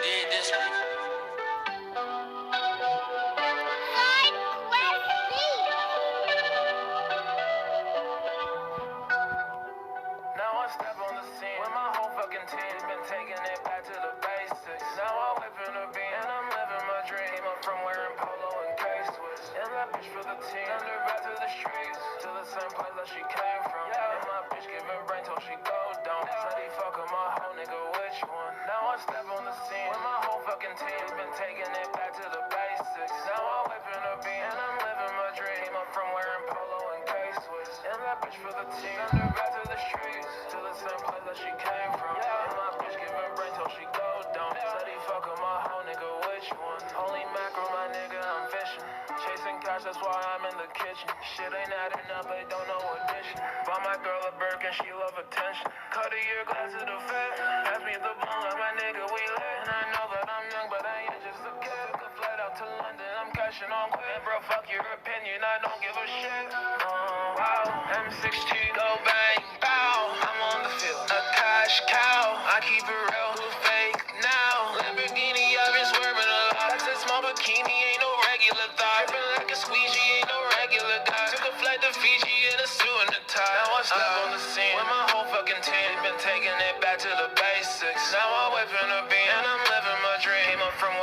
did this one. Now I step on the scene with my whole fucking team. Been taking it back to the basics. Now I'm whipping a beat and I'm living my dream. Came up from wearing polo and K-Swiss. And that bitch for the team. Send her back to the streets, to the same place that she came from. Yeah, and my bitch giving brain till she go down. Said he fucking my whole nigga, which one? Now I step on the scene with my whole fucking team. Been taking it back to the basics. Now I'm whipping a beat and I'm living my dream. Came up from wearing polo and K-Swiss. And that bitch for the team. Send her back to the streets, to the same place that she came from. Yeah, and my bitch giving brain till she go down. Said he fucking my whole nigga, which one? Holy mackerel, my nigga, I'm fishing. Chasing cash, that's why I'm in the kitchen. Shit ain't adding up, they don't know what dishing. Bought my girl a Birkin, she love attention. Cut a year glass to the fed. Pass me the blunt, like my nigga, we lit. And I know that I'm young, but I ain't just a kid. Took a flight out to London, I'm cashing on quick. And bro, fuck your opinion, I don't give a shit. Wow, M16, go bang, bow. I'm on the field, a cash cow. I keep it real, who's fake now? Lamborghini, I've been swerving a lot. That's a small bikini, ain't no regular thought. Dripping like a squeegee, ain't no regular guy. Took a flight to Fiji in a suit and a tie. Now I step on the scene with my whole fucking team. Been taking it back to the basics. Now I'm whipping a beat and I'm living my dream. Came up from